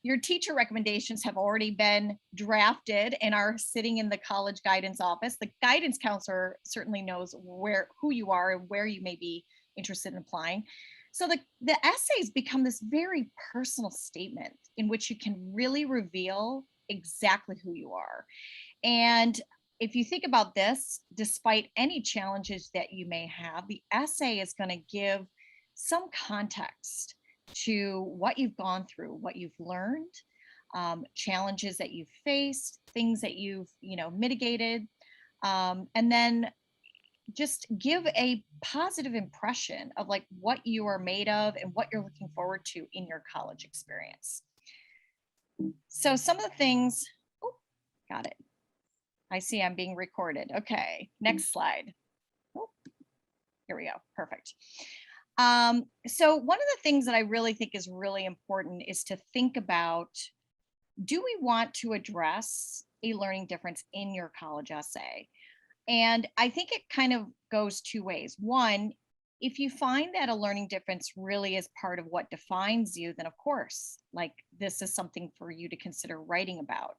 your teacher recommendations have already been drafted and are sitting in the college guidance office. The guidance counselor certainly knows who you are and where you may be interested in applying. So the essays become this very personal statement in which you can really reveal exactly who you are. And if you think about this, despite any challenges that you may have, the essay is going to give some context to what you've gone through, what you've learned, challenges that you've faced, things that you've, mitigated, and then just give a positive impression of like what you are made of and what you're looking forward to in your college experience. So some of the things, oh, got it. I see I'm being recorded. Okay, next slide. Oh, here we go. Perfect. So one of the things that I really think is really important is to think about, do we want to address a learning difference in your college essay? And I think it kind of goes two ways. One, if you find that a learning difference really is part of what defines you, then of course, like this is something for you to consider writing about.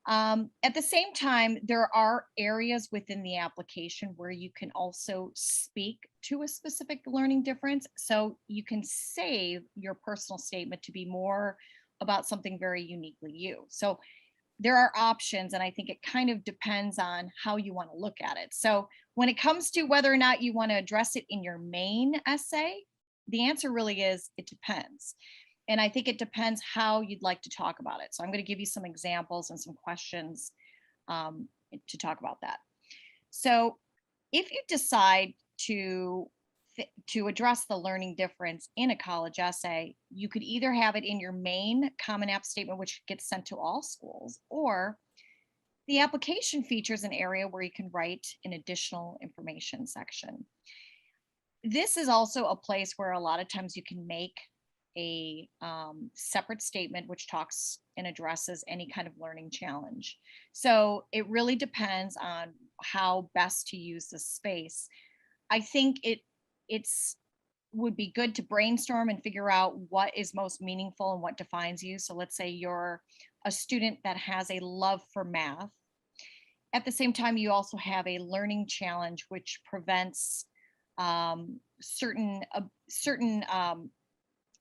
At the same time, there are areas within the application where you can also speak to a specific learning difference. So you can save your personal statement to be more about something very uniquely you. So there are options, and I think it kind of depends on how you want to look at it. So when it comes to whether or not you want to address it in your main essay, the answer really is it depends. And I think it depends how you'd like to talk about it. So I'm going to give you some examples and some questions to talk about that. So if you decide to to address the learning difference in a college essay, you could either have it in your main Common App statement, which gets sent to all schools, or the application features an area where you can write an additional information section. This is also a place where a lot of times you can make a separate statement which talks and addresses any kind of learning challenge. So it really depends on how best to use this space. I think it's would be good to brainstorm and figure out what is most meaningful and what defines you. So let's say you're a student that has a love for math. At the same time, you also have a learning challenge which prevents certain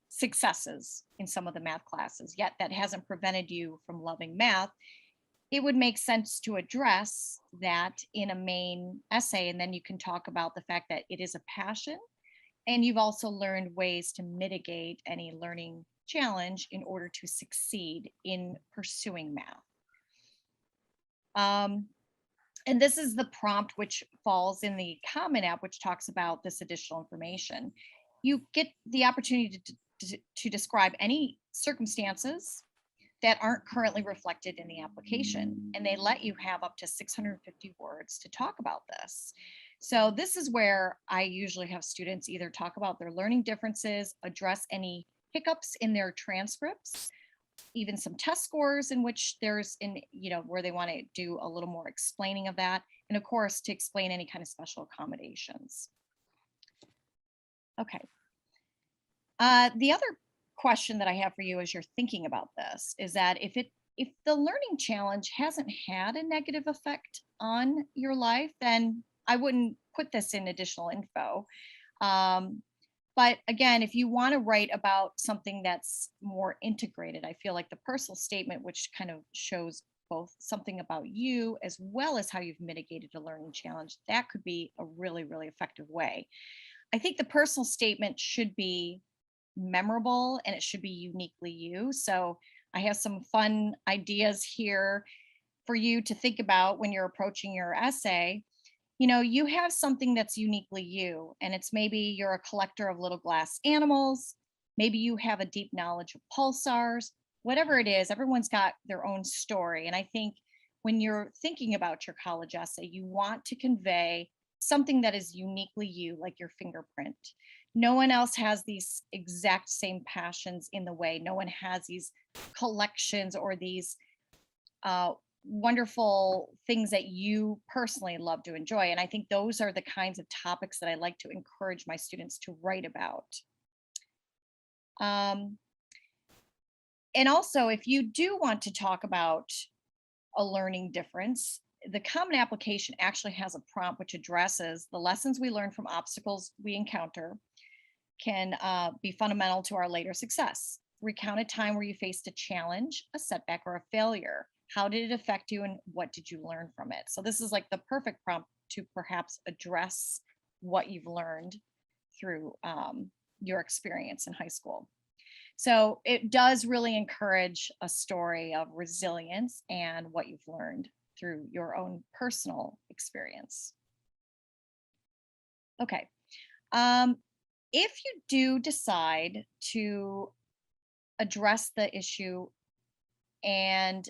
successes in some of the math classes, yet that hasn't prevented you from loving math. It would make sense to address that in a main essay, and then you can talk about the fact that it is a passion, and you've also learned ways to mitigate any learning challenge in order to succeed in pursuing math. And this is the prompt which falls in the Common App, which talks about this additional information. You get the opportunity to describe any circumstances that aren't currently reflected in the application, and they let you have up to 650 words to talk about this. So this is where I usually have students either talk about their learning differences, address any hiccups in their transcripts, even some test scores in which there's where they want to do a little more explaining of that, and of course to explain any kind of special accommodations. Okay. The other question that I have for you as you're thinking about this is that if the learning challenge hasn't had a negative effect on your life, then I wouldn't put this in additional info. But again, if you want to write about something that's more integrated, I feel like the personal statement, which kind of shows both something about you as well as how you've mitigated a learning challenge, that could be a really, really effective way. I think the personal statement should be memorable and it should be uniquely you. So I have some fun ideas here for you to think about when you're approaching your essay. You have something that's uniquely you, and it's maybe you're a collector of little glass animals. Maybe you have a deep knowledge of pulsars. Whatever it is, everyone's got their own story. And I think when you're thinking about your college essay, you want to convey something that is uniquely you, like your fingerprint. No one else has these exact same passions in the way. No one has these collections or these wonderful things that you personally love to enjoy. And I think those are the kinds of topics that I like to encourage my students to write about. And also, if you do want to talk about a learning difference, the Common Application actually has a prompt which addresses the lessons we learn from obstacles we encounter can be fundamental to our later success. Recount a time where you faced a challenge, a setback, or a failure. How did it affect you, and what did you learn from it? So, this is like the perfect prompt to perhaps address what you've learned through your experience in high school. So, it does really encourage a story of resilience and what you've learned through your own personal experience. Okay. Um, if you do decide to address the issue and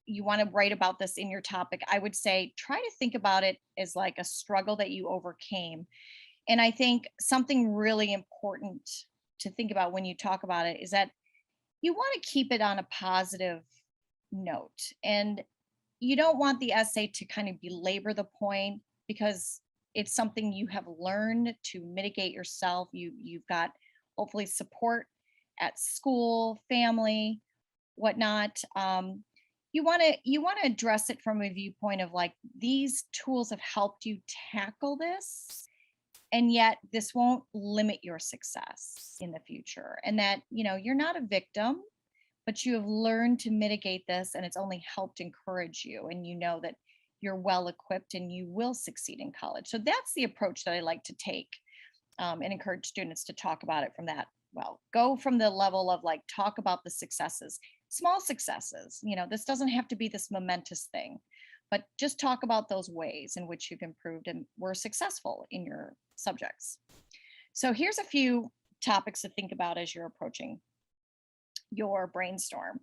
you want to write about this in your topic, I would say try to think about it as like a struggle that you overcame. And I think something really important to think about when you talk about it is that you want to keep it on a positive note. And you don't want the essay to kind of belabor the point, because it's something you have learned to mitigate yourself. You've got hopefully support at school, family, whatnot. You want to address it from a viewpoint of like, these tools have helped you tackle this, and yet this won't limit your success in the future, and that you're not a victim, but you have learned to mitigate this, and it's only helped encourage you, and you know that you're well equipped and you will succeed in college. So that's the approach that I like to take, and encourage students to talk about it from that. Well, go from the level of like, talk about the successes, small successes. This doesn't have to be this momentous thing, but just talk about those ways in which you've improved and were successful in your subjects. So here's a few topics to think about as you're approaching your brainstorm.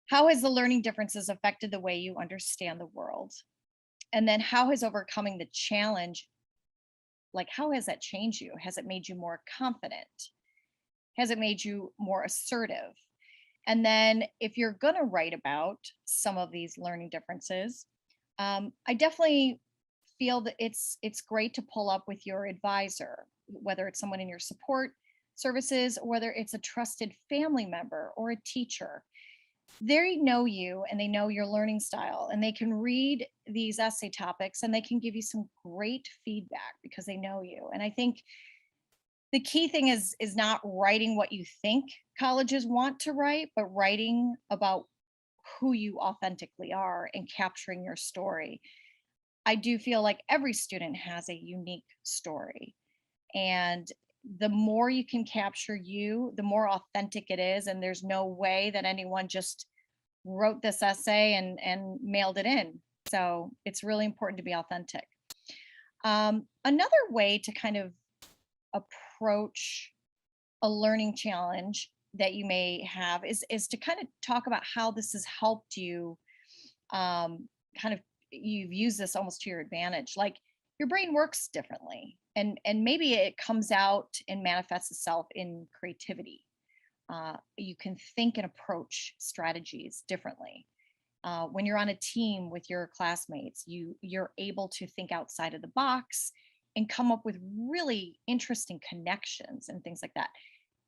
How has the learning differences affected the way you understand the world? And then how has overcoming the challenge, like how has that changed you? Has it made you more confident? Has it made you more assertive? And then if you're going to write about some of these learning differences, I definitely feel that it's great to pull up with your advisor, whether it's someone in your support services or whether it's a trusted family member or a teacher. They know you and they know your learning style, and they can read these essay topics and they can give you some great feedback because they know you. And I think the key thing is not writing what you think colleges want to write, but writing about who you authentically are and capturing your story. I do feel like every student has a unique story, and the more you can capture you, the more authentic it is. And there's no way that anyone just wrote this essay and mailed it in. So it's really important to be authentic. Another way to kind of approach a learning challenge that you may have is to kind of talk about how this has helped you, kind of, you've used this almost to your advantage. Like, your brain works differently, and maybe it comes out and manifests itself in creativity. You can think and approach strategies differently. When you're on a team with your classmates, you're able to think outside of the box and come up with really interesting connections and things like that.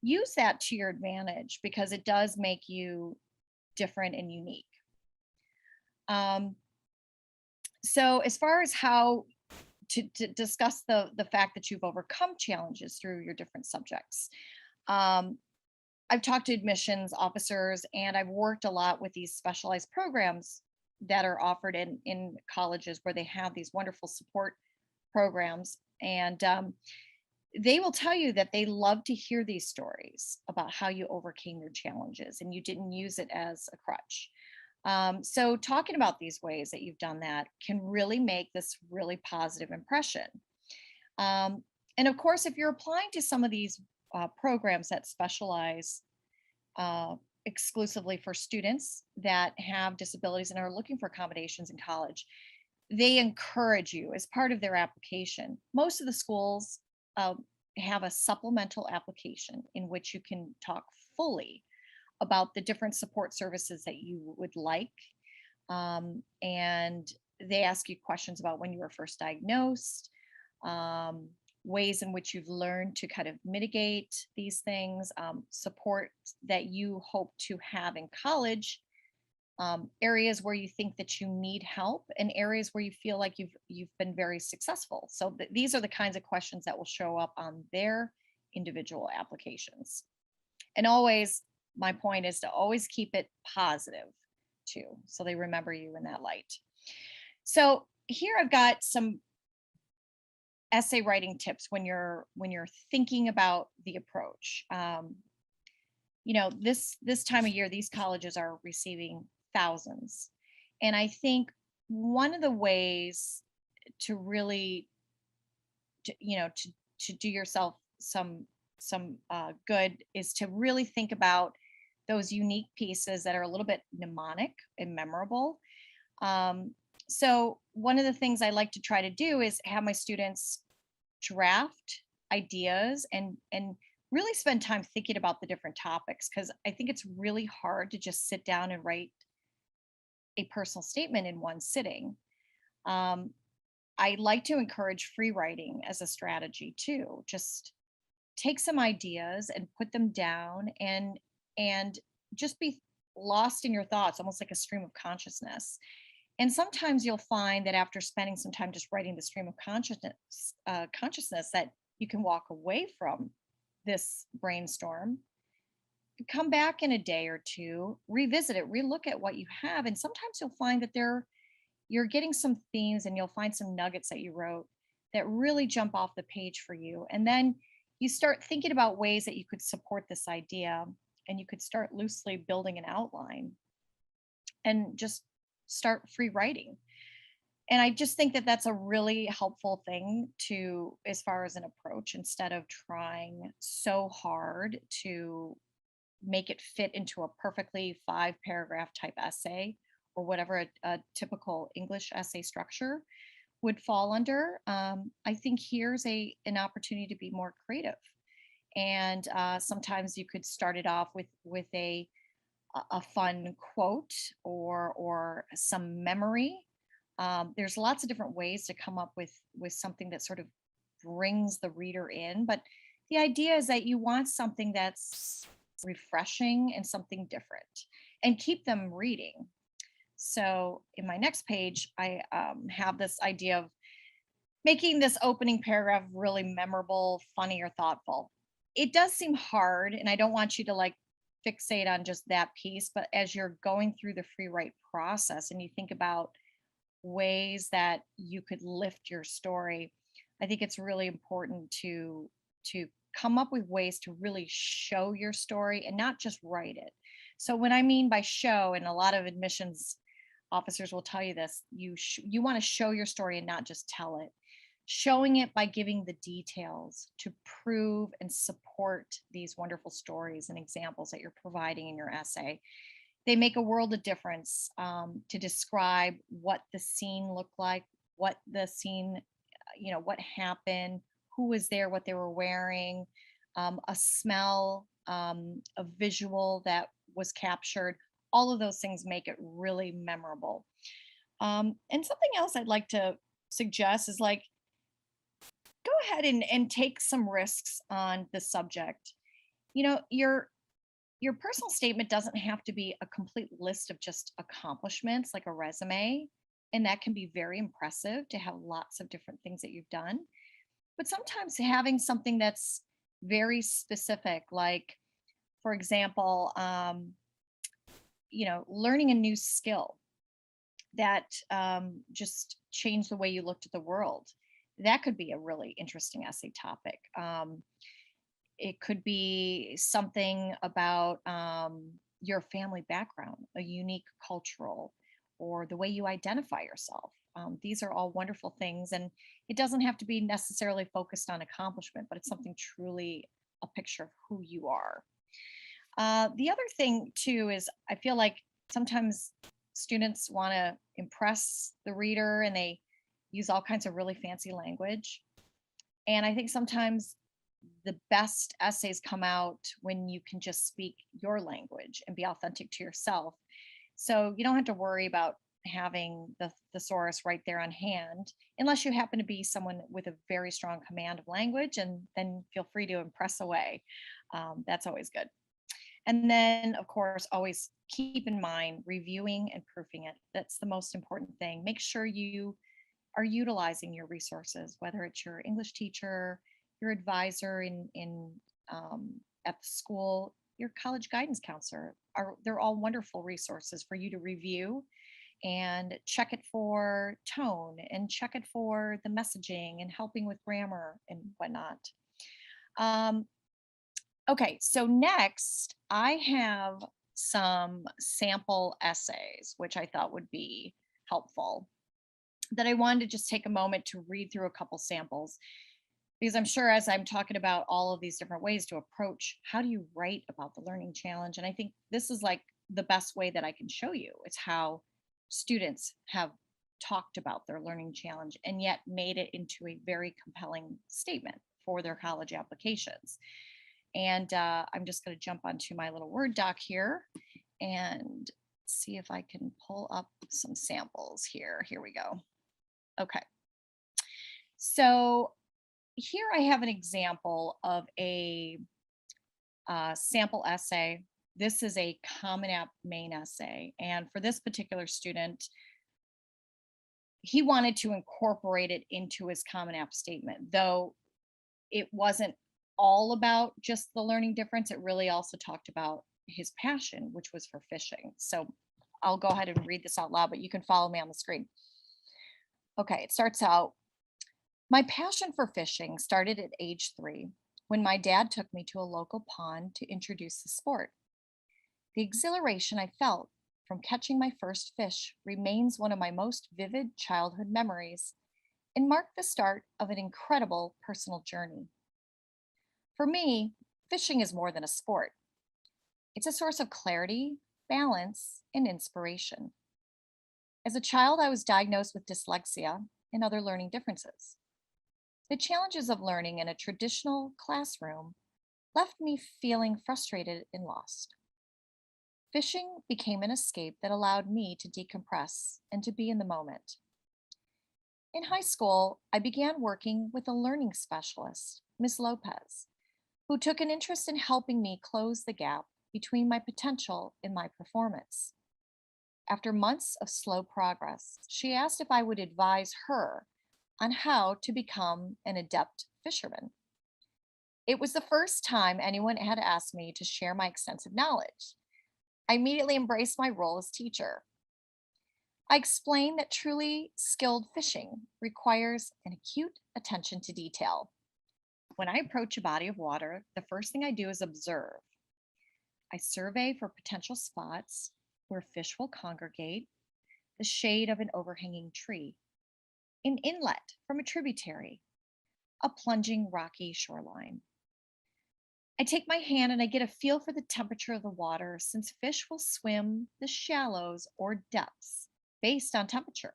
Use that to your advantage because it does make you different and unique. Um, so as far as how to discuss the fact that you've overcome challenges through your different subjects, um, I've talked to admissions officers, and I've worked a lot with these specialized programs that are offered in colleges where they have these wonderful support programs. And they will tell you that they love to hear these stories about how you overcame your challenges and you didn't use it as a crutch. So talking about these ways that you've done that can really make this really positive impression. Um, and of course, if you're applying to some of these programs that specialize uh, exclusively for students that have disabilities and are looking for accommodations in college, they encourage you as part of their application. Most of the schools have a supplemental application in which you can talk fully about the different support services that you would like. And they ask you questions about when you were first diagnosed, ways in which you've learned to kind of mitigate these things, support that you hope to have in college, areas where you think that you need help, and areas where you feel like you've been very successful. So these are the kinds of questions that will show up on their individual applications. And always, my point is to always keep it positive too, so they remember you in that light. So here I've got some essay writing tips when you're thinking about the approach. This time of year, these colleges are receiving thousands, and I think one of the ways to really to do yourself some good is to really think about those unique pieces that are a little bit mnemonic and memorable. um, so one of the things I like to try to do is have my students draft ideas and really spend time thinking about the different topics, because I think it's really hard to just sit down and write a personal statement in one sitting. Um, I like to encourage free writing as a strategy too. Just take some ideas and put them down and just be lost in your thoughts, almost like a stream of consciousness. And sometimes you'll find that after spending some time just writing the stream of consciousness, that you can walk away from this brainstorm, come back in a day or two, revisit it, relook at what you have, and sometimes you'll find that you're getting some themes, and you'll find some nuggets that you wrote that really jump off the page for you. And then you start thinking about ways that you could support this idea, and you could start loosely building an outline and just start free writing. And I just think that that's a really helpful thing to, as far as an approach, instead of trying so hard to make it fit into a perfectly 5 paragraph type essay, or whatever a typical English essay structure would fall under. I think here's an opportunity to be more creative. And sometimes you could start it off with a fun quote or some memory. There's lots of different ways to come up with something that sort of brings the reader in, but the idea is that you want something that's refreshing and something different, and keep them reading. So in my next page, I have this idea of making this opening paragraph really memorable, funny, or thoughtful. It does seem hard, and I don't want you to like fixate on just that piece, but as you're going through the free write process and you think about ways that you could lift your story, I think it's really important to come up with ways to really show your story and not just write it. So what I mean by show, and a lot of admissions officers will tell you this, you want to show your story and not just tell it. Showing it by giving the details to prove and support these wonderful stories and examples that you're providing in your essay. They make a world of difference, to describe what the scene looked like, what the scene, what happened, who was there, what they were wearing, a smell, a visual that was captured. All of those things make it really memorable. And something else I'd like to suggest is like, go ahead and take some risks on the subject. Your personal statement doesn't have to be a complete list of just accomplishments like a resume, and that can be very impressive to have lots of different things that you've done. But sometimes having something that's very specific, like, for example, learning a new skill that just changed the way you looked at the world. That could be a really interesting essay topic. It could be something about your family background, a unique cultural, or the way you identify yourself. These are all wonderful things, and it doesn't have to be necessarily focused on accomplishment, but it's something truly a picture of who you are. The other thing too is I feel like sometimes students want to impress the reader, and they use all kinds of really fancy language. And I think sometimes the best essays come out when you can just speak your language and be authentic to yourself. So you don't have to worry about having the thesaurus right there on hand, unless you happen to be someone with a very strong command of language, and then feel free to impress away. That's always good. And then, of course, always keep in mind reviewing and proofing it. That's the most important thing. Make sure you are utilizing your resources, whether it's your English teacher, your advisor um, at the school, your college guidance counselor. They're all wonderful resources for you to review and check it for tone and check it for the messaging and helping with grammar and whatnot. Um, okay, so next I have some sample essays, which I thought would be helpful, that I wanted to just take a moment to read through a couple samples, because I'm sure as I'm talking about all of these different ways to approach how do you write about the learning challenge, and I think this is like the best way that I can show you. It's how students have talked about their learning challenge and yet made it into a very compelling statement for their college applications. And I'm just going to jump onto my little Word doc here and see if I can pull up some samples here. Here we go. Okay. So here I have an example of a sample essay. This is a Common App main essay. And for this particular student, he wanted to incorporate it into his Common App statement, though it wasn't all about just the learning difference. It really also talked about his passion, which was for fishing. So I'll go ahead and read this out loud, but you can follow me on the screen. Okay, it starts out, my passion for fishing started at age 3 when my dad took me to a local pond to introduce the sport. The exhilaration I felt from catching my first fish remains one of my most vivid childhood memories and marked the start of an incredible personal journey. For me, fishing is more than a sport. It's a source of clarity, balance, and inspiration. As a child, I was diagnosed with dyslexia and other learning differences. The challenges of learning in a traditional classroom left me feeling frustrated and lost. Fishing became an escape that allowed me to decompress and to be in the moment. In high school, I began working with a learning specialist, Ms. Lopez, who took an interest in helping me close the gap between my potential and my performance. After months of slow progress, she asked if I would advise her on how to become an adept fisherman. It was the first time anyone had asked me to share my extensive knowledge. I immediately embraced my role as teacher. I explained that truly skilled fishing requires an acute attention to detail. When I approach a body of water, the first thing I do is observe. I survey for potential spots where fish will congregate, the shade of an overhanging tree, an inlet from a tributary, a plunging rocky shoreline. I take my hand and I get a feel for the temperature of the water, since fish will swim the shallows or depths based on temperature.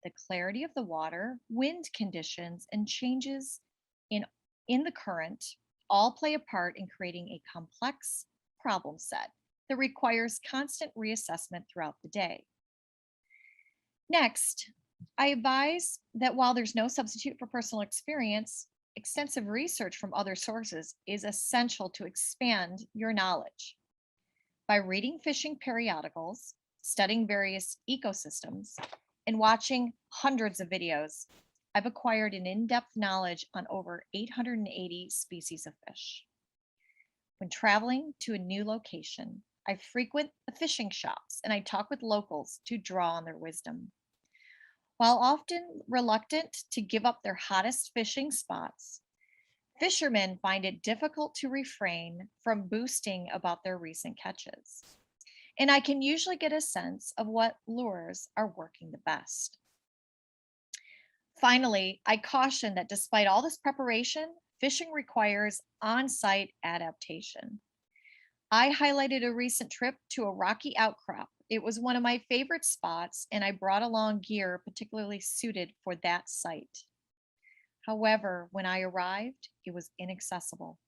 The clarity of the water, wind conditions, and changes in, in the current all play a part in creating a complex problem set that requires constant reassessment throughout the day. Next, I advise that while there's no substitute for personal experience, extensive research from other sources is essential to expand your knowledge. By reading fishing periodicals, studying various ecosystems, and watching hundreds of videos, I've acquired an in-depth knowledge on over 880 species of fish. When traveling to a new location, I frequent the fishing shops and I talk with locals to draw on their wisdom. While often reluctant to give up their hottest fishing spots, fishermen find it difficult to refrain from boasting about their recent catches. And I can usually get a sense of what lures are working the best. Finally, I caution that despite all this preparation, fishing requires on site adaptation. I highlighted a recent trip to a rocky outcrop. It was one of my favorite spots, and I brought along gear particularly suited for that site. However, when I arrived, it was inaccessible.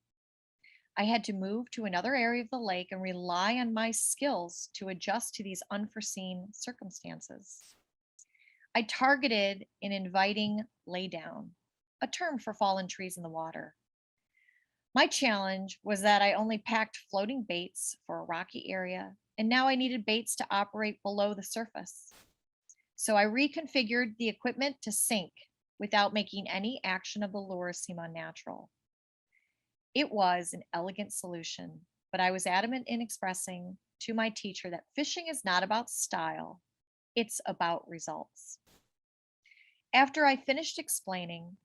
I had to move to another area of the lake and rely on my skills to adjust to these unforeseen circumstances. I targeted an inviting laydown, a term for fallen trees in the water. My challenge was that I only packed floating baits for a rocky area, and now I needed baits to operate below the surface. So I reconfigured the equipment to sink without making any action of the lure seem unnatural. It was an elegant solution, but I was adamant in expressing to my teacher that fishing is not about style, it's about results. After I finished explaining,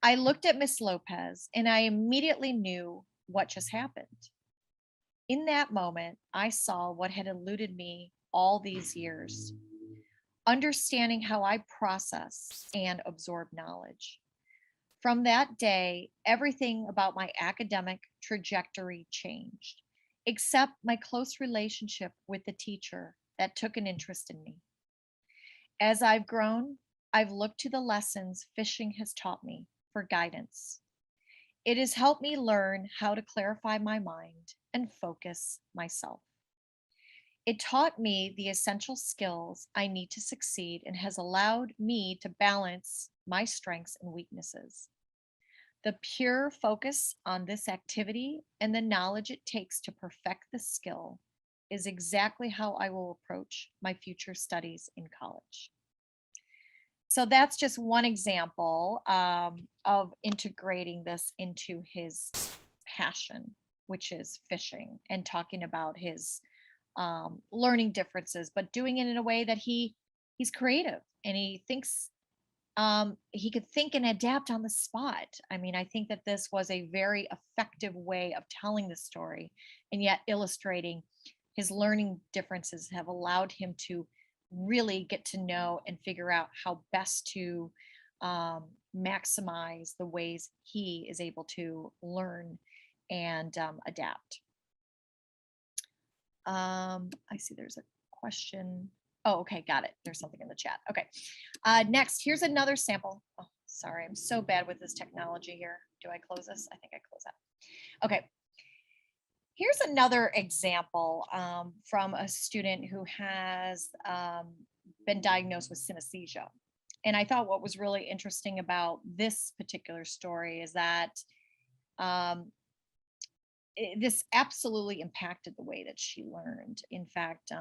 I looked at Miss Lopez and I immediately knew what just happened. In that moment, I saw what had eluded me all these years, understanding how I process and absorb knowledge. From that day, everything about my academic trajectory changed, except my close relationship with the teacher that took an interest in me. As I've grown, I've looked to the lessons fishing has taught me for guidance. It has helped me learn how to clarify my mind and focus myself. It taught me the essential skills I need to succeed and has allowed me to balance my strengths and weaknesses. The pure focus on this activity and the knowledge it takes to perfect the skill is exactly how I will approach my future studies in college. So that's just one example of integrating this into his passion, which is fishing, and talking about his learning differences, but doing it in a way that he's creative and he thinks he could think and adapt on the spot. I mean, I think that this was a very effective way of telling the story and yet illustrating his learning differences have allowed him to really get to know and figure out how best to maximize the ways he is able to learn and adapt. I see there's a question. Oh, okay, got it. There's something in the chat. Okay. Next, here's another sample. Oh, sorry, I'm so bad with this technology here. Do I close this? I think I close that. Okay. Here's another example from a student who has been diagnosed with synesthesia. And I thought what was really interesting about this particular story is that um, this absolutely impacted the way that she learned. In fact,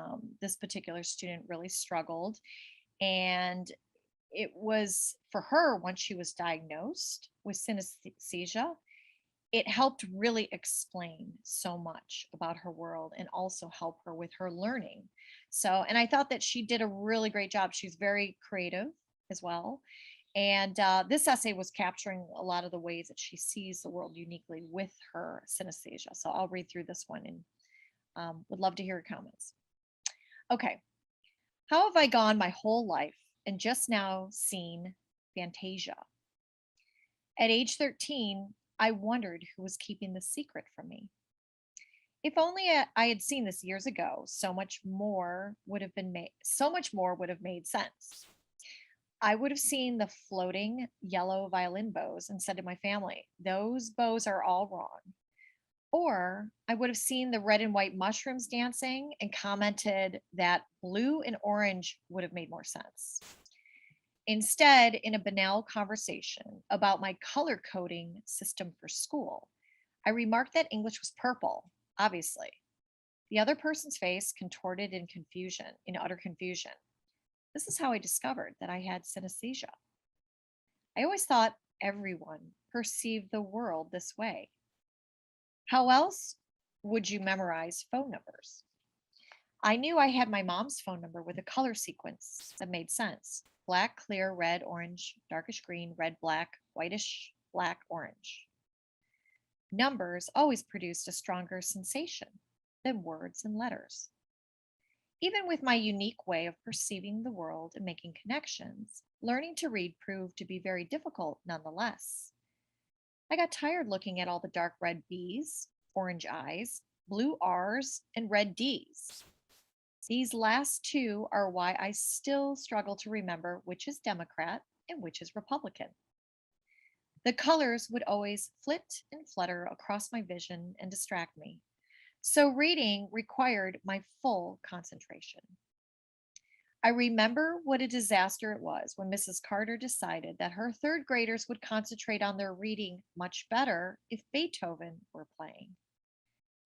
this particular student really struggled. And it was for her, once she was diagnosed with synesthesia, it helped really explain so much about her world and also help her with her learning. So, and I thought that she did a really great job. She's very creative as well. And this essay was capturing a lot of the ways that she sees the world uniquely with her synesthesia. So I'll read through this one and would love to hear your comments. Okay. How have I gone my whole life and just now seen Fantasia? At age 13, I wondered who was keeping the secret from me. If only I had seen this years ago, so much more would have made sense. I would have seen the floating yellow violin bows and said to my family, those bows are all wrong. Or I would have seen the red and white mushrooms dancing and commented that blue and orange would have made more sense. Instead, in a banal conversation about my color coding system for school, I remarked that English was purple, obviously. The other person's face contorted in utter confusion. This is how I discovered that I had synesthesia. I always thought everyone perceived the world this way. How else would you memorize phone numbers? I knew I had my mom's phone number with a color sequence that made sense. Black, clear, red, orange, darkish green, red, black, whitish, black, orange. Numbers always produced a stronger sensation than words and letters. Even with my unique way of perceiving the world and making connections, learning to read proved to be very difficult nonetheless. I got tired looking at all the dark red B's, orange I's, blue R's, and red D's. These last two are why I still struggle to remember which is Democrat and which is Republican. The colors would always flit and flutter across my vision and distract me. So reading required my full concentration. I remember what a disaster it was when Mrs. Carter decided that her third graders would concentrate on their reading much better if Beethoven were playing.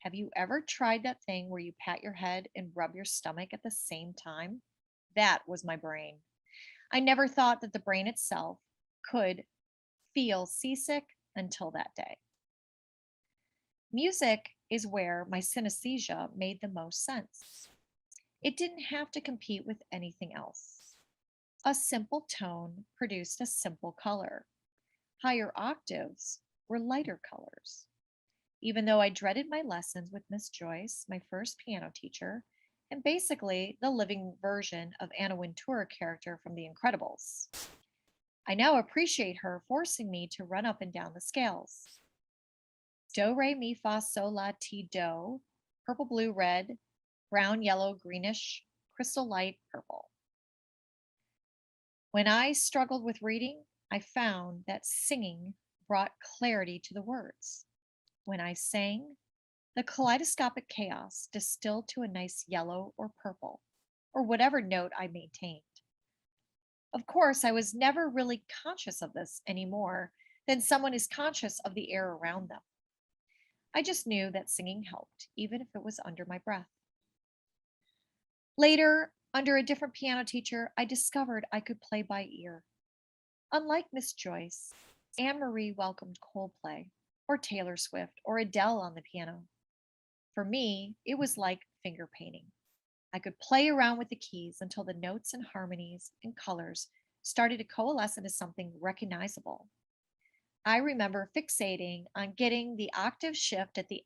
Have you ever tried that thing where you pat your head and rub your stomach at the same time? That was my brain. I never thought that the brain itself could feel seasick until that day. Music is where my synesthesia made the most sense. It didn't have to compete with anything else. A simple tone produced a simple color. Higher octaves were lighter colors. Even though I dreaded my lessons with Miss Joyce, my first piano teacher, and basically the living version of Anna Wintour character from The Incredibles, I now appreciate her forcing me to run up and down the scales. Do, re, mi, fa, sol, la, ti, do, purple, blue, red, brown, yellow, greenish, crystal light, purple. When I struggled with reading, I found that singing brought clarity to the words. When I sang, the kaleidoscopic chaos distilled to a nice yellow or purple, or whatever note I maintained. Of course, I was never really conscious of this any more than someone is conscious of the air around them. I just knew that singing helped, even if it was under my breath. Later, under a different piano teacher, I discovered I could play by ear. Unlike Miss Joyce, Anne Marie welcomed Coldplay, or Taylor Swift, or Adele on the piano. For me, it was like finger painting. I could play around with the keys until the notes and harmonies and colors started to coalesce into something recognizable. I remember fixating on getting the octave shift at the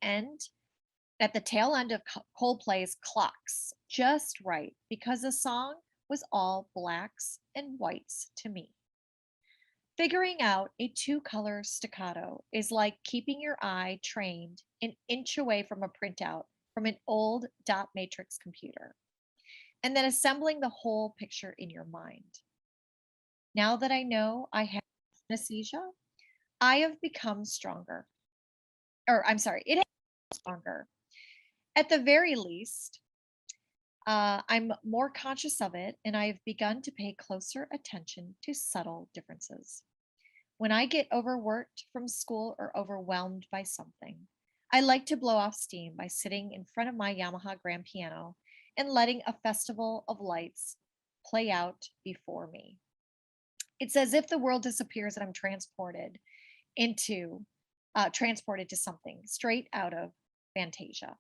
tail end of Coldplay's Clocks just right because the song was all blacks and whites to me. Figuring out a two-color staccato is like keeping your eye trained an inch away from a printout from an old dot matrix computer, and then assembling the whole picture in your mind. Now that I know I have anesthesia, I have become stronger. Or I'm sorry, it has become stronger. At the very least, I'm more conscious of it, and I've begun to pay closer attention to subtle differences. When I get overworked from school or overwhelmed by something, I like to blow off steam by sitting in front of my Yamaha grand piano and letting a festival of lights play out before me. It's as if the world disappears and I'm into transported to something straight out of Fantasia.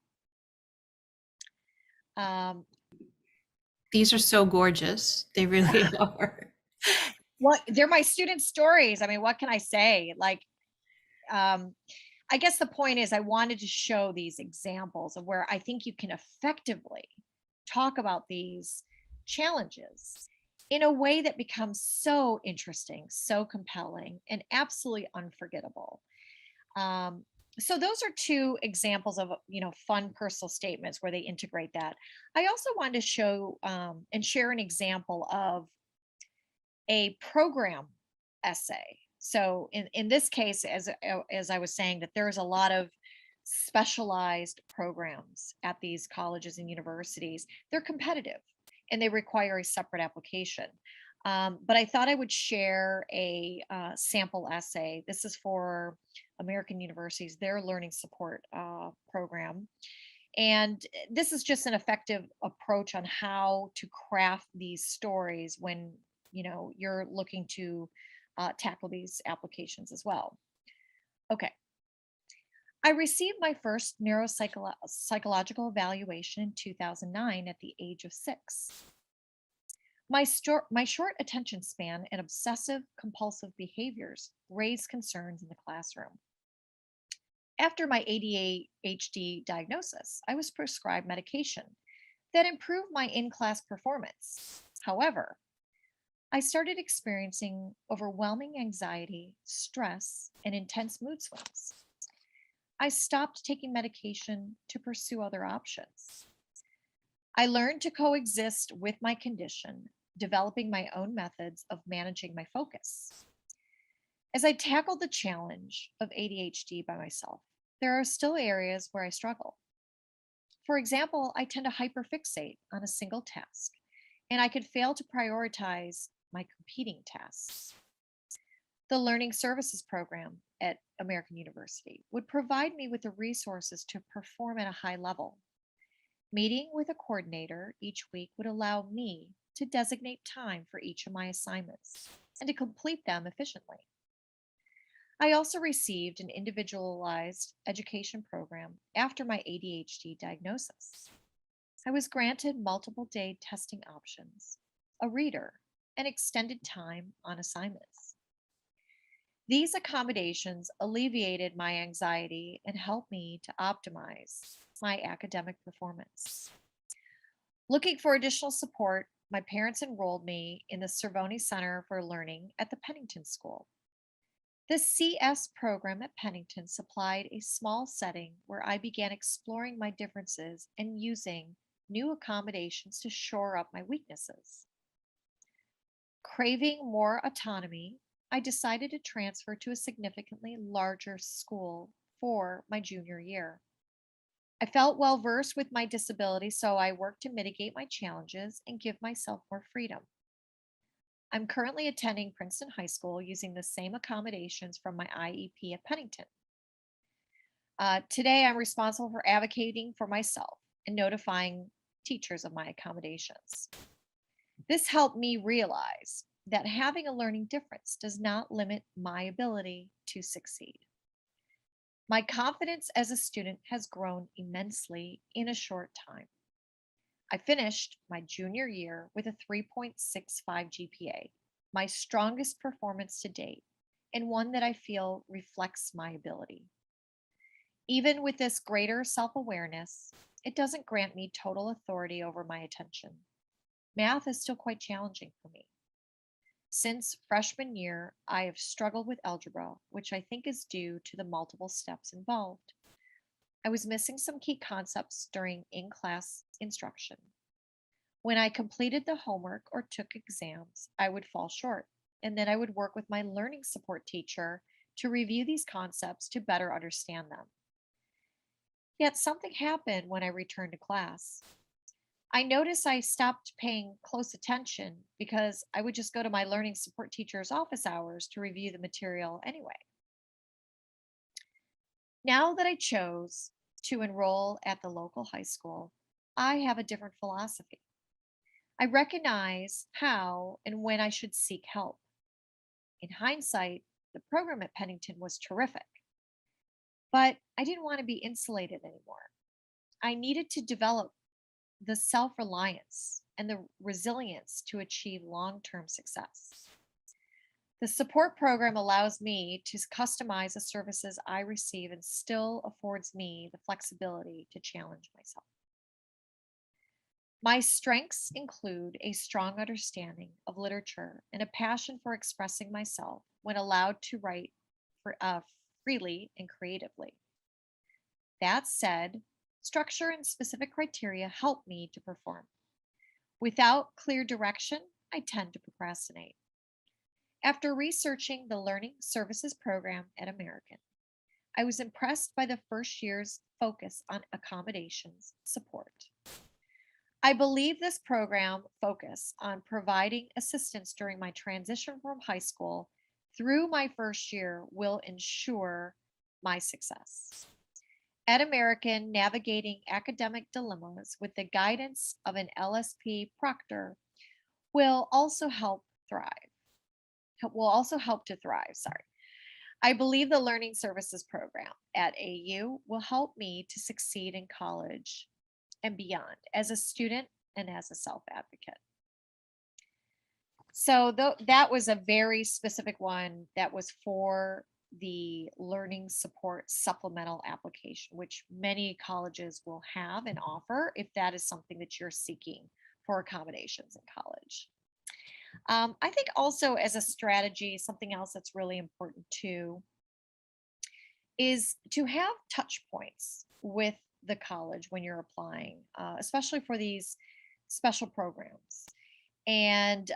Um, These are so gorgeous. They really are. what they're my student stories. I mean, what can I say? Um, I guess the point is I wanted to show these examples of where I think you can effectively talk about these challenges in a way that becomes so interesting, so compelling, and absolutely unforgettable. Um, so those are two examples of fun personal statements where they integrate that. I also wanted to show and share an example of a program essay. So in this case, as I was saying, that there's a lot of specialized programs at these colleges and universities. They're competitive and they require a separate application. But I thought I would share a sample essay. This is for American universities, their learning support program. And this is just an effective approach on how to craft these stories when you're looking to tackle these applications as well. Okay. I received my first neuropsychological evaluation in 2009 at the age of 6. My short attention span and obsessive compulsive behaviors raised concerns in the classroom. After my ADHD diagnosis, I was prescribed medication that improved my in class performance. However, I started experiencing overwhelming anxiety, stress, and intense mood swings. I stopped taking medication to pursue other options. I learned to coexist with my condition, developing my own methods of managing my focus. As I tackle the challenge of ADHD by myself, there are still areas where I struggle. For example, I tend to hyperfixate on a single task, and I could fail to prioritize my competing tasks. The Learning Services Program at American University would provide me with the resources to perform at a high level. Meeting with a coordinator each week would allow me to designate time for each of my assignments and to complete them efficiently. I also received an individualized education program after my ADHD diagnosis. I was granted multiple day testing options, a reader, and extended time on assignments. These accommodations alleviated my anxiety and helped me to optimize my academic performance. Looking for additional support, my parents enrolled me in the Cervoni Center for Learning at the Pennington School. The CS program at Pennington supplied a small setting where I began exploring my differences and using new accommodations to shore up my weaknesses. Craving more autonomy, I decided to transfer to a significantly larger school for my junior year. I felt well versed with my disability, so I worked to mitigate my challenges and give myself more freedom. I'm currently attending Princeton High School using the same accommodations from my IEP at Pennington. Today, I'm responsible for advocating for myself and notifying teachers of my accommodations. This helped me realize that having a learning difference does not limit my ability to succeed. My confidence as a student has grown immensely in a short time. I finished my junior year with a 3.65 GPA, my strongest performance to date, and one that I feel reflects my ability. Even with this greater self awareness, it doesn't grant me total authority over my attention. Math is still quite challenging for me. Since freshman year, I have struggled with algebra, which I think is due to the multiple steps involved. I was missing some key concepts during in class instruction. When I completed the homework or took exams, I would fall short, and then I would work with my learning support teacher to review these concepts to better understand them. Yet something happened when I returned to class. I noticed I stopped paying close attention because I would just go to my learning support teacher's office hours to review the material anyway. Now that I chose to enroll at the local high school, I have a different philosophy. I recognize how and when I should seek help. In hindsight, the program at Pennington was terrific, but I didn't want to be insulated anymore. I needed to develop the self reliance and the resilience to achieve long term success. The support program allows me to customize the services I receive and still affords me the flexibility to challenge myself. My strengths include a strong understanding of literature and a passion for expressing myself when allowed to write freely and creatively. That said, structure and specific criteria help me to perform. Without clear direction, I tend to procrastinate. After researching the Learning Services Program at American, I was impressed by the first year's focus on accommodations support. I believe this program focus on providing assistance during my transition from high school through my first year will ensure my success. At American, navigating academic dilemmas with the guidance of an LSP proctor will also help thrive. Will also help to thrive, sorry. I believe the Learning Services Program at AU will help me to succeed in college and beyond as a student and as a self advocate. So, that was a very specific one that was for the learning support supplemental application, which many colleges will have and offer if that is something that you're seeking for accommodations in college. I think also as a strategy, something else that's really important too is to have touch points with the college when you're applying, especially for these special programs. And,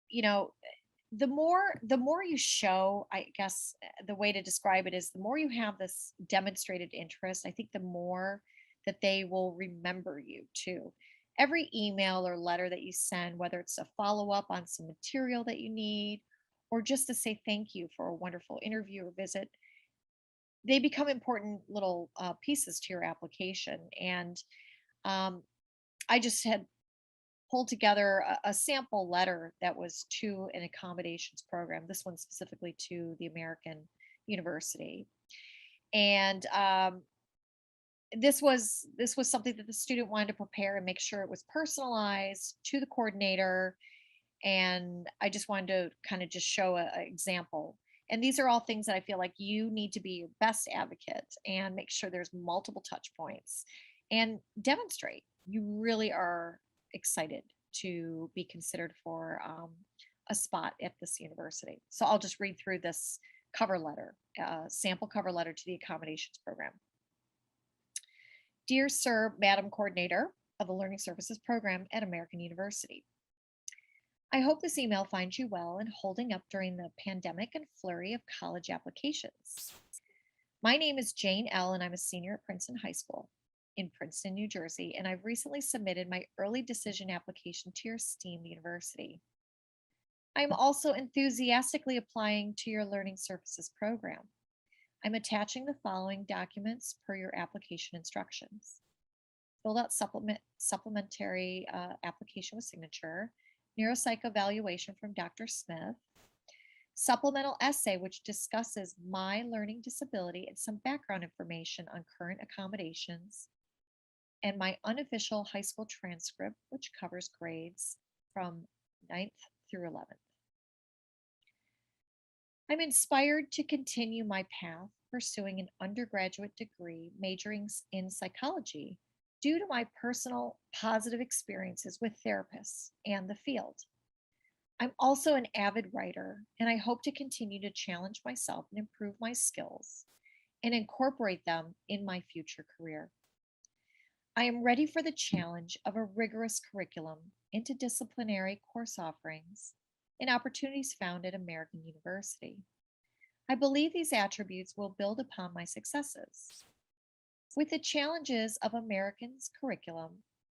you know, the more you show, I guess the way to describe it is the more you have this demonstrated interest, I think the more that they will remember you too. Every email or letter that you send, whether it's a follow up on some material that you need or just to say thank you for a wonderful interview or visit, they become important little pieces to your application. And um, I just had pulled together a sample letter that was to an accommodations program, this one specifically to the American University. And this was something that the student wanted to prepare and make sure it was personalized to the coordinator, and I just wanted to kind of just show a example. And these are all things that I feel like you need to be your best advocate and make sure there's multiple touch points and demonstrate you really are excited to be considered for a spot at this university. So I'll just read through this cover letter, sample cover letter to the accommodations program. Dear Sir, Madam Coordinator of the Learning Services Program at American University, I hope this email finds you well and holding up during the pandemic and flurry of college applications. My name is Jane L., and I'm a senior at Princeton High School in Princeton, New Jersey, and I've recently submitted my early decision application to your esteemed university. I'm also enthusiastically applying to your Learning Services program. I'm attaching the following documents per your application instructions. Filled out supplementary application with signature, neuropsych evaluation from Dr. Smith, supplemental essay which discusses my learning disability and some background information on current accommodations, and my unofficial high school transcript which covers grades from 9th through 11th. I'm inspired to continue my path pursuing an undergraduate degree majoring in psychology due to my personal positive experiences with therapists and the field. I'm also an avid writer, and I hope to continue to challenge myself and improve my skills and incorporate them in my future career. I am ready for the challenge of a rigorous curriculum, interdisciplinary course offerings, and opportunities found at American University. I believe these attributes will build upon my successes. With the challenges of American's curriculum,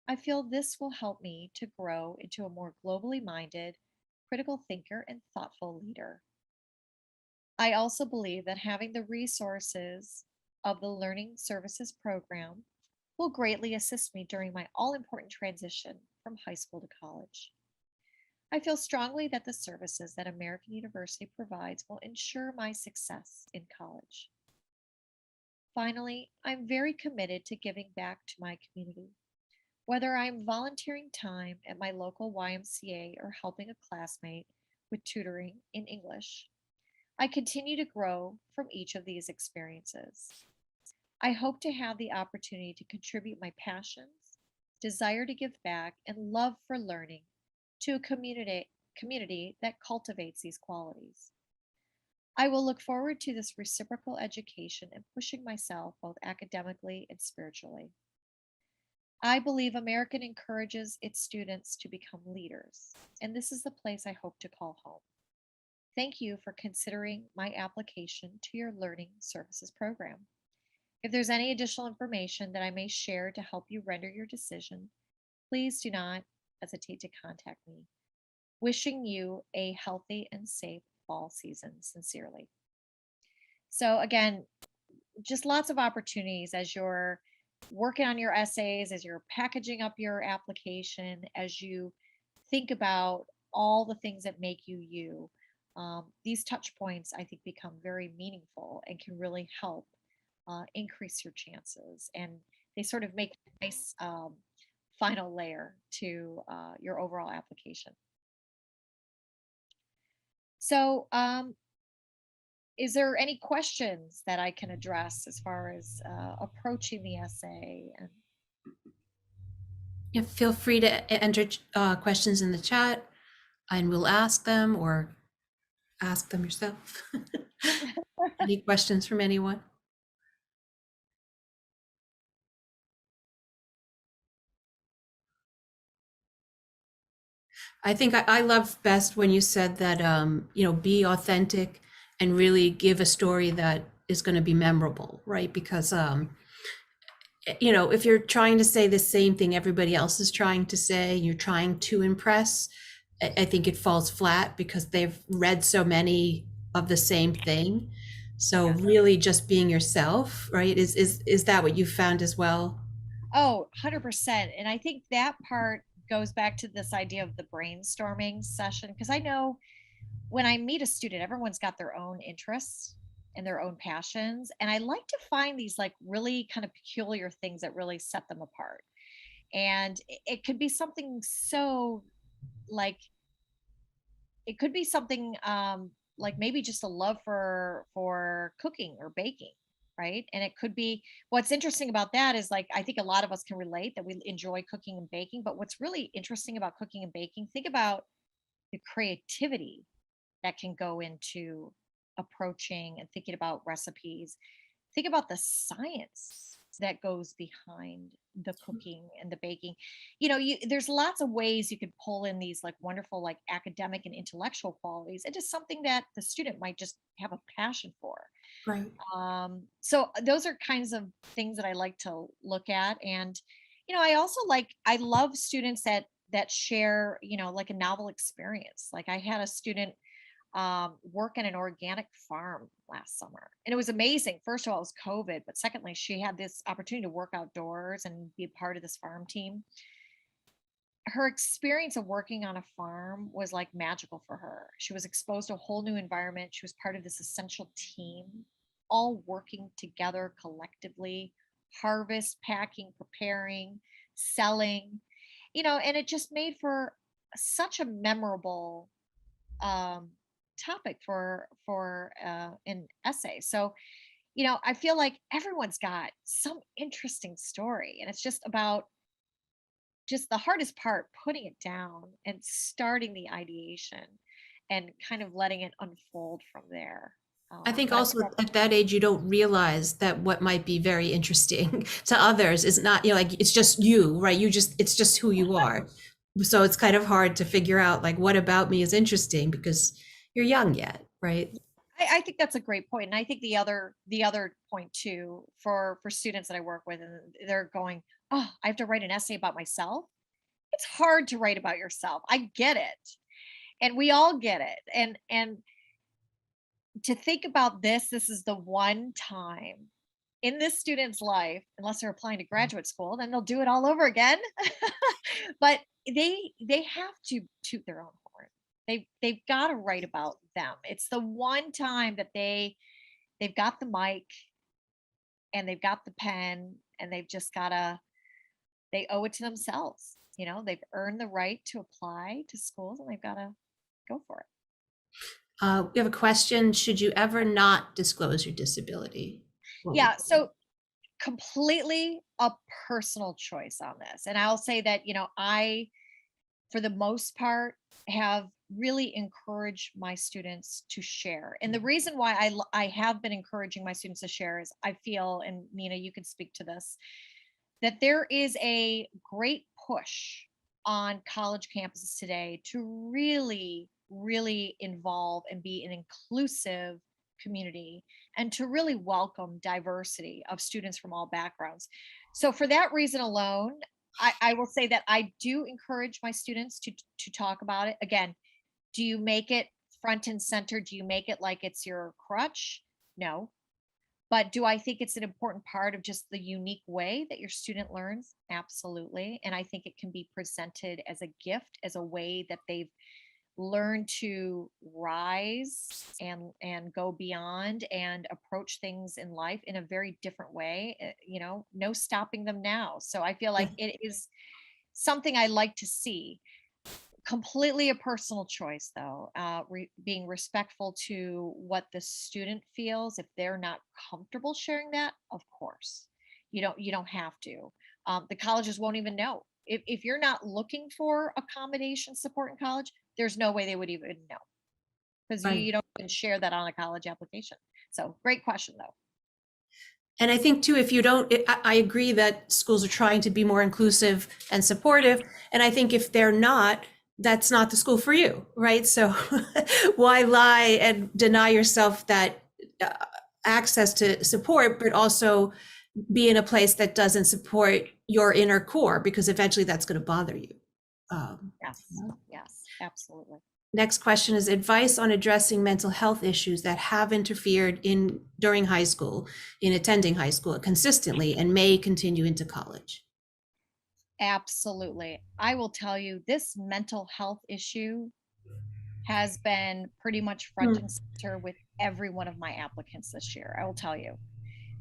I feel this will help me to grow into a more globally minded, critical thinker, and thoughtful leader. I also believe that having the resources of the Learning Services Program will greatly assist me during my all important transition from high school to college. I feel strongly that the services that American University provides will ensure my success in college. Finally, I'm very committed to giving back to my community. Whether I'm volunteering time at my local YMCA or helping a classmate with tutoring in English, I continue to grow from each of these experiences. I hope to have the opportunity to contribute my passions, desire to give back, and love for learning to a community that cultivates these qualities. I will look forward to this reciprocal education and pushing myself both academically and spiritually. I believe American encourages its students to become leaders, and this is the place I hope to call home. Thank you for considering my application to your Learning Services Program. If there's any additional information that I may share to help you render your decision, please do not hesitate to contact me. Wishing you a healthy and safe fall season, sincerely. So, again, just lots of opportunities as you're working on your essays, as you're packaging up your application, as you think about all the things that make you you. These touch points, I think, become very meaningful and can really help increase your chances. And they sort of make a nice final layer to your overall application. So, is there any questions that I can address as far as approaching the essay? And Yeah, feel free to enter questions in the chat and we'll ask them or ask them yourself. Any questions from anyone? I think I love best when you said that, be authentic and really give a story that is going to be memorable, right? Because, if you're trying to say the same thing everybody else is trying to say, you're trying to impress, I think it falls flat because they've read so many of the same thing. So Yeah. really just being yourself, right? Is that what you found as well? Oh, 100%. And I think that part goes back to this idea of the brainstorming session. Because I know when I meet a student, everyone's got their own interests and their own passions. And I like to find these like really kind of peculiar things that really set them apart. And it could be something so like it could be something like maybe just a love for cooking or baking, right? And it could be what's interesting about that is like I think a lot of us can relate that we enjoy cooking and baking, but what's really interesting about cooking and baking, think about the creativity that can go into approaching and thinking about recipes. Think about the science that goes behind the cooking and the baking. There's lots of ways you could pull in these like wonderful like academic and intellectual qualities into something that the student might just have a passion for. Right. So those are kinds of things that I like to look at. And I also I love students that share like a novel experience. Like I had a student work in an organic farm last summer. And it was amazing. First of all, it was COVID, but secondly, she had this opportunity to work outdoors and be a part of this farm team. Her experience of working on a farm was like magical for her. She was exposed to a whole new environment. She was part of this essential team, all working together collectively, harvest, packing, preparing, selling, and it just made for such a memorable um, topic for an essay. So, I feel like everyone's got some interesting story, and it's just about just the hardest part, putting it down and starting the ideation, and kind of letting it unfold from there. I think But I think also that's at that age, you don't realize that what might be very interesting to others is not, like it's just you, right? It's just who you are. So it's kind of hard to figure out like what about me is interesting because you're young yet, right? I think that's a great point. And I think the other point too for students that I work with, and they're going, oh, I have to write an essay about myself. It's hard to write about yourself. I get it. And we all get it. And to think about this is the one time in this student's life, unless they're applying to graduate school, then they'll do it all over again. But they have to toot their own horn. They've got to write about them. It's the one time that they've got the mic and they've got the pen, and they've just gotta they owe it to themselves. They've earned the right to apply to schools, and they've got to go for it. We have a question. Should you ever not disclose your disability? What would Yeah, so completely a personal choice on this. And I'll say that, I, for the most part, have really encouraged my students to share. And the reason why I have been encouraging my students to share is I feel, and Nina, you can speak to this, that there is a great push on college campuses today to really, really involve and be an inclusive community, and to really welcome diversity of students from all backgrounds. So for that reason alone, I will say that I do encourage my students to talk about it. Again, do you make it front and center? Do you make it like it's your crutch? No. But do I think it's an important part of just the unique way that your student learns? Absolutely. And I think it can be presented as a gift, as a way that they've learned to rise and go beyond and approach things in life in a very different way. No stopping them now. So I feel yeah. like it is something I like to see. Completely a personal choice, though. Being respectful to what the student feels. If they're not comfortable sharing that, of course, you don't have to. The colleges won't even know if you're not looking for accommodation support in college. There's no way they would even know, because you Right. you don't even share that on a college application. So great question, though. And I think too, if you don't, I agree that schools are trying to be more inclusive and supportive. And I think if they're not, that's not the school for you, right? So why lie and deny yourself that uh, access to support, but also be in a place that doesn't support your inner core, because eventually that's going to bother you. Yes, yes, absolutely. Next question is advice on addressing mental health issues that have interfered in during high school, in attending high school consistently and may continue into college. Absolutely. I will tell you, this mental health issue has been pretty much front Hmm. and center with every one of my applicants this year, I will tell you.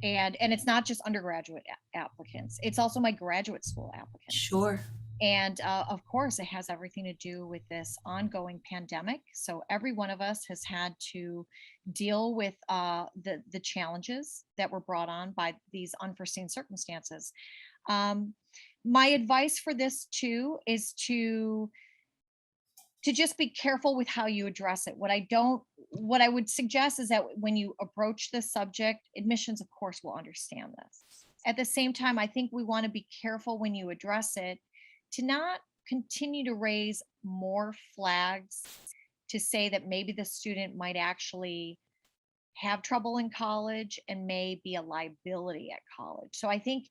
And it's not just undergraduate applicants, it's also my graduate school applicants. Sure. And of course, it has everything to do with this ongoing pandemic. So every one of us has had to deal with the challenges that were brought on by these unforeseen circumstances. Um, my advice for this too is to just be careful with how you address it. What I would suggest is that when you approach this subject, admissions, of course, will understand this. At the same time, I think we want to be careful when you address it to not continue to raise more flags to say that maybe the student might actually have trouble in college and may be a liability at college. So I think,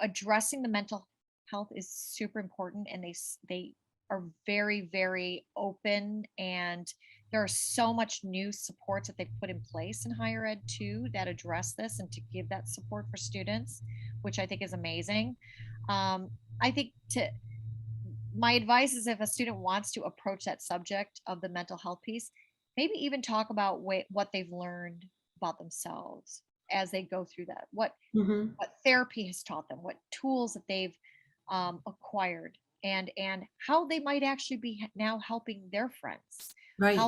addressing the mental health is super important, and they are very, very open, and there are so much new supports that they've put in place in higher ed too that address this and to give that support for students, which I think is amazing. Um, I think to my advice is if a student wants to approach that subject of the mental health piece, maybe even talk about what they've learned about themselves as they go through that. Hmm. What therapy has taught them, what tools that they've acquired, and how they might actually be now helping their friends, Right.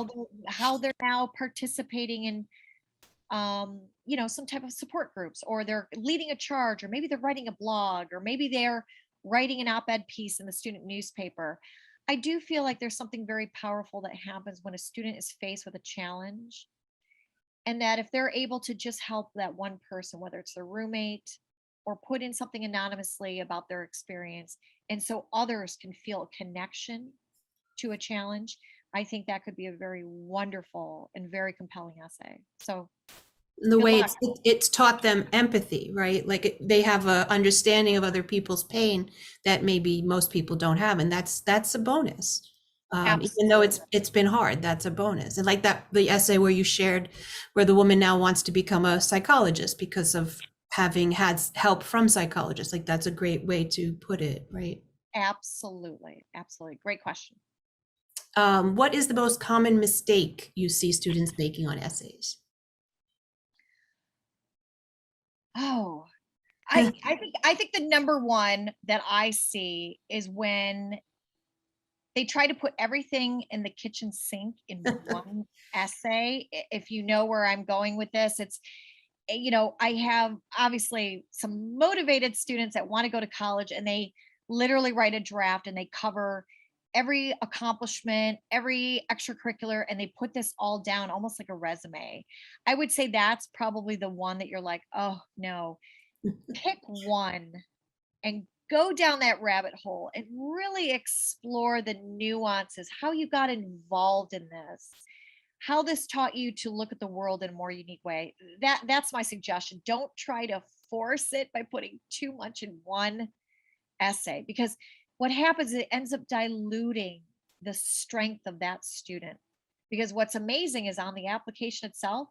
how they're now participating in some type of support groups, or they're leading a charge, or maybe they're writing a blog, or maybe they're writing an op-ed piece in the student newspaper. I do feel like there's something very powerful that happens when a student is faced with a challenge, and that if they're able to just help that one person, whether it's their roommate, or put in something anonymously about their experience, and so others can feel a connection to a challenge, I think that could be a very wonderful and very compelling essay. So The good way luck. it's taught them empathy, right? Like they have a understanding of other people's pain that maybe most people don't have, and that's a bonus. Even though Absolutely. it's been hard, that's a bonus. And like that, the essay where you shared, where the woman now wants to become a psychologist because of having had help from psychologists, like that's a great way to put it, right? Absolutely. Absolutely. Great question. What is the most common mistake you see students making on essays? Oh, I think the number one that I see is when they try to put everything in the kitchen sink in one essay. If you know where I'm going with this, I have obviously some motivated students that want to go to college, and they literally write a draft and they cover every accomplishment, every extracurricular, and they put this all down almost like a resume. I would say that's probably the one that you're like, oh no, pick one and go down that rabbit hole and really explore the nuances, how you got involved in this, how this taught you to look at the world in a more unique way. That's my suggestion. Don't try to force it by putting too much in one essay, because what happens is it ends up diluting the strength of that student. Because what's amazing is on the application itself,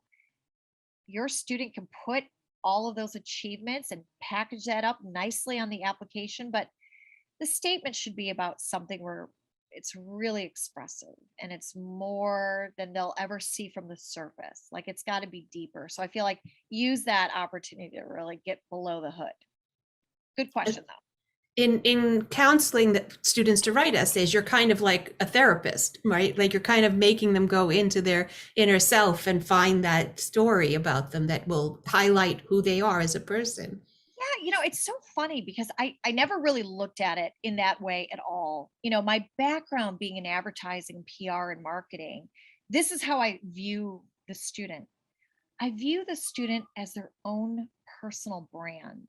your student can put all of those achievements and package that up nicely on the application, but the statement should be about something where it's really expressive and it's more than they'll ever see from the surface. Like it's got to be deeper. So I feel like use that opportunity to really get below the hood. Good question though. In counseling the students to write essays, you're kind of like a therapist, right? Like you're kind of making them go into their inner self and find that story about them that will highlight who they are as a person. Yeah, it's so funny because I never really looked at it in that way at all. My background being in advertising, PR, and marketing, this is how I view the student. I view the student as their own personal brand.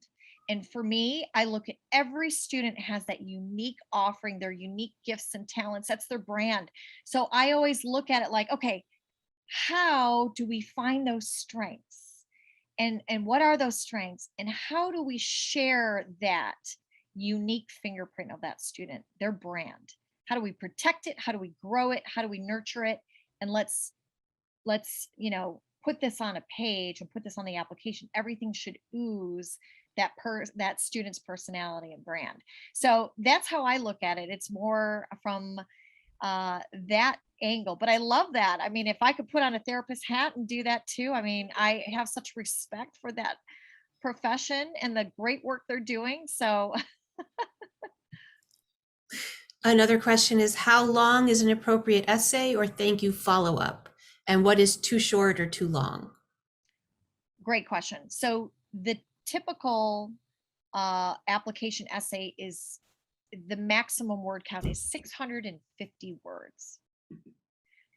And for me, I look at every student has that unique offering, their unique gifts and talents. That's their brand. So I always look at it like, okay, how do we find those strengths? And what are those strengths? And how do we share that unique fingerprint of that student, their brand? How do we protect it? How do we grow it? How do we nurture it? And let's put this on a page and put this on the application. Everything should ooze that student's personality and brand. So that's how I look at it. It's more from that angle. But I love that. I mean, if I could put on a therapist hat and do that too, I mean, I have such respect for that profession and the great work they're doing. So Another question is, how long is an appropriate essay or thank you follow-up? And what is too short or too long? great question. So the typical application essay is, the maximum word count is 650 words.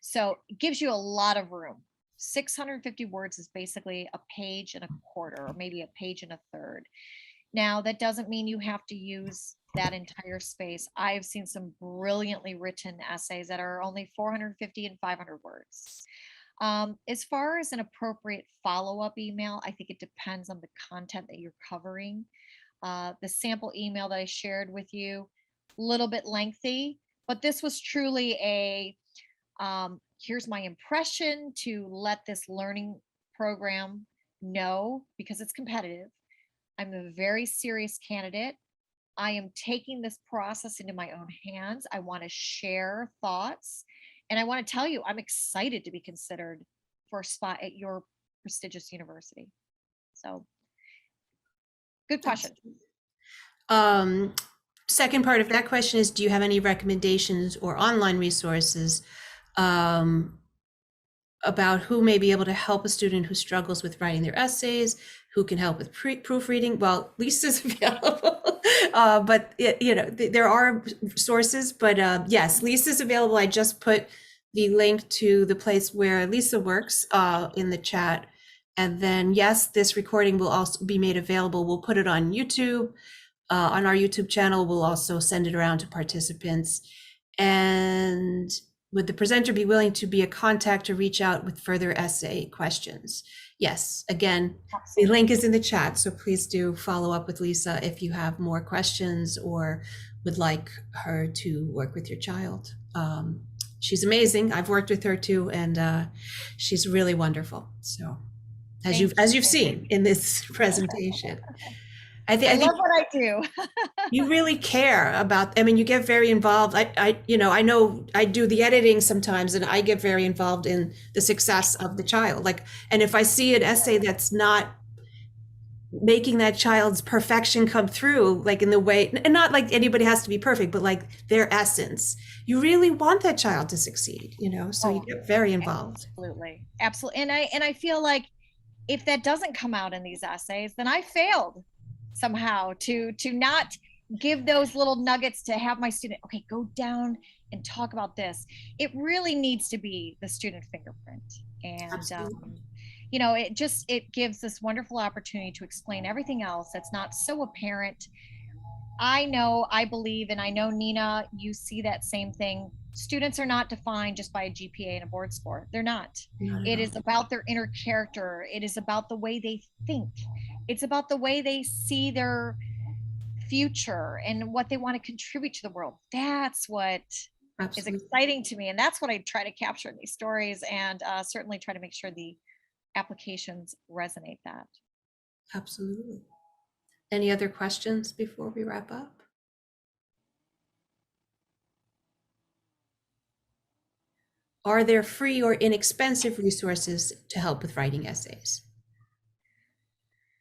So it gives you a lot of room. 650 words is basically a page and a quarter, or maybe a page and a third. Now, that doesn't mean you have to use that entire space. I've seen some brilliantly written essays that are only 450 and 500 words. As far as an appropriate follow-up email, I think it depends on the content that you're covering. The sample email that I shared with you, a little bit lengthy, but this was truly a here's my impression to let this learning program know, because it's competitive. I'm a very serious candidate. I am taking this process into my own hands. I want to share thoughts. And I want to tell you, I'm excited to be considered for a spot at your prestigious university. So, good question. Um, Second part of that question is, do you have any recommendations or online resources um, about who may be able to help a student who struggles with writing their essays, who can help with proofreading? Well, Lisa's available, but there are sources. But yes, Lisa's available. I just put the link to the place where Lisa works in the chat. And then, yes, this recording will also be made available. We'll put it on YouTube, on our YouTube channel. We'll also send it around to participants. And would the presenter be willing to be a contact to reach out with further essay questions? Yes, again, the link is in the chat, so please do follow up with Lisa if you have more questions or would like her to work with your child. She's amazing. I've worked with her too, and she's really wonderful. So, as you've seen in this presentation, I I think love what I do. you really care about, I mean, you get very involved. I know I do the editing sometimes, and I get very involved in the success of the child. Like, and if I see an essay that's not making that child's perfection come through, like in the way, and not like anybody has to be perfect, but like their essence, you really want that child to succeed, so you Oh, get very involved. absolutely. Absolutely. And I feel like if that doesn't come out in these essays, then I failed somehow to not give those little nuggets to have my student, okay, go down and talk about this. It really needs to be the student fingerprint. And Absolutely. it gives this wonderful opportunity to explain everything else that's not so apparent. I know, I believe, and I know, Nina, you see that same thing. Students are not defined just by a GPA and a board score. They're not. Not at It all. is about their inner character. It is about the way they think. It's about the way they see their future and what they want to contribute to the world. That's what is Absolutely. exciting to me. And that's what I try to capture in these stories, and certainly try to make sure the applications resonate that. Absolutely. Any other questions before we wrap up? Are there free or inexpensive resources to help with writing essays?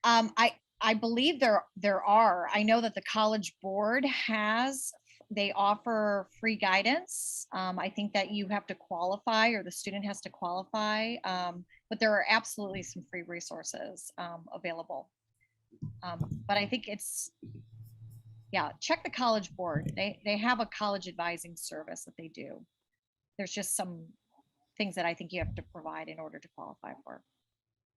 I believe there are. I know that the College Board they offer free guidance. I think that you have to qualify, or the student has to qualify, but there are absolutely some free resources available. But I think yeah, check the College Board. They have a college advising service that they do. There's just some things that I think you have to provide in order to qualify for.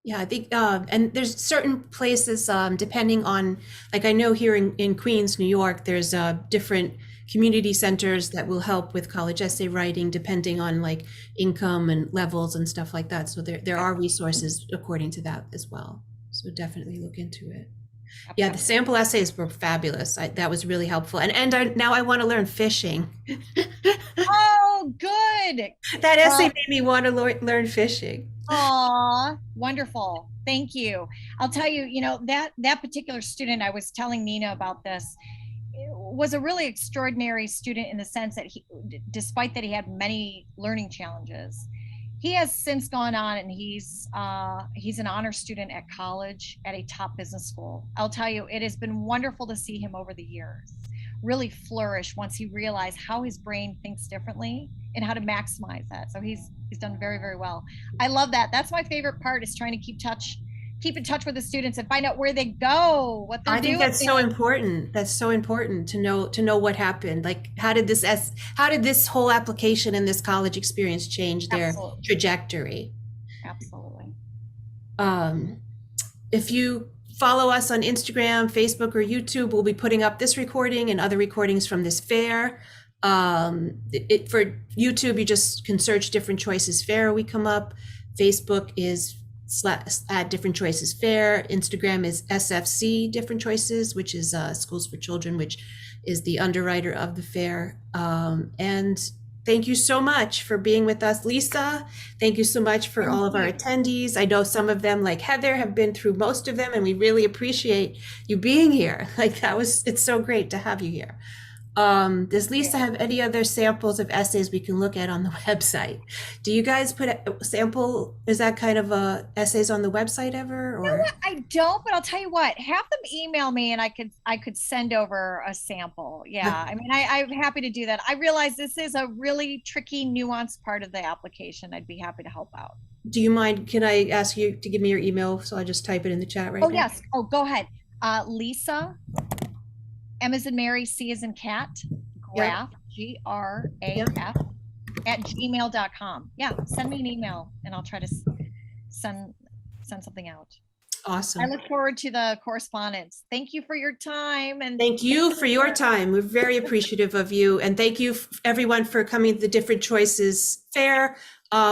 Yeah, I think, and there's certain places, depending on, like I know here in Queens, New York, there's different community centers that will help with college essay writing, depending on like income and levels and stuff like that. So there Okay, are resources according to that as well. So definitely look into it. Yeah, the absolutely. sample essays were fabulous. That was really helpful. Now I want to learn fishing. Oh, good. That essay Well, made me want to learn fishing. aw, wonderful. Thank you. I'll tell you, that particular student, I was telling Nina about this, was a really extraordinary student in the sense that despite that he had many learning challenges, he has since gone on and he's an honor student at college at a top business school. I'll tell you, it has been wonderful to see him over the years really flourish once he realized how his brain thinks differently and how to maximize that. So he's done very, very well. I love that. That's my favorite part, is trying to keep in touch with the students and find out where they go, what they're I think doing. that's so important. That's so important to know what happened. Like how did this whole application and this college experience change their Absolutely. trajectory? Absolutely. Um, if you follow us on Instagram, Facebook, or YouTube, we'll be putting up this recording and other recordings from this fair. For YouTube, you just can search Different Choices Fair. We come up. Facebook is at Different Choices Fair. Instagram is SFC Different Choices, which is Schools for Children, which is the underwriter of the fair. And thank you so much for being with us, Lisa. Thank you so much for Thank all of our you. attendees. I know some of them, like Heather, have been through most of them, and we really appreciate you being here. It's so great to have you here. Does Lisa have any other samples of essays we can look at on the website? Do you guys put a sample, is that kind of essays on the website ever, You know or? what? I don't, but I'll tell you what, have them email me and I could send over a sample. Yeah. I mean, I'm happy to do that. I realize this is a really tricky, nuanced part of the application. I'd be happy to help out. Do you mind, can I ask you to give me your email so I just type it in the chat right Oh, now? yes. Oh, go ahead. Lisa, M as in Mary, C as in cat, Yep, graph, GRAF, yep. at gmail.com. Yeah. Send me an email and I'll try to send send something out. I Awesome. look forward to the correspondence. Thank you for your time and Thank thank you you for your for time. We're very appreciative of you. And thank you, everyone, for coming to the Different Choices Fair.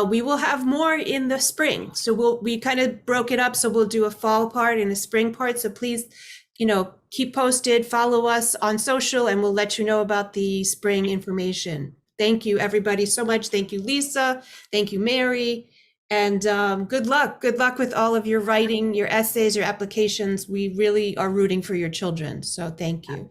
We will have more in the spring. So we kind of broke it up. So we'll do a fall part and a spring part. So please, keep posted, follow us on social, and we'll let you know about the spring information. Thank you, everybody, so much. Thank you, Lisa. Thank you, Mary. And good luck. Good luck with all of your writing, your essays, your applications. We really are rooting for your children. So thank you.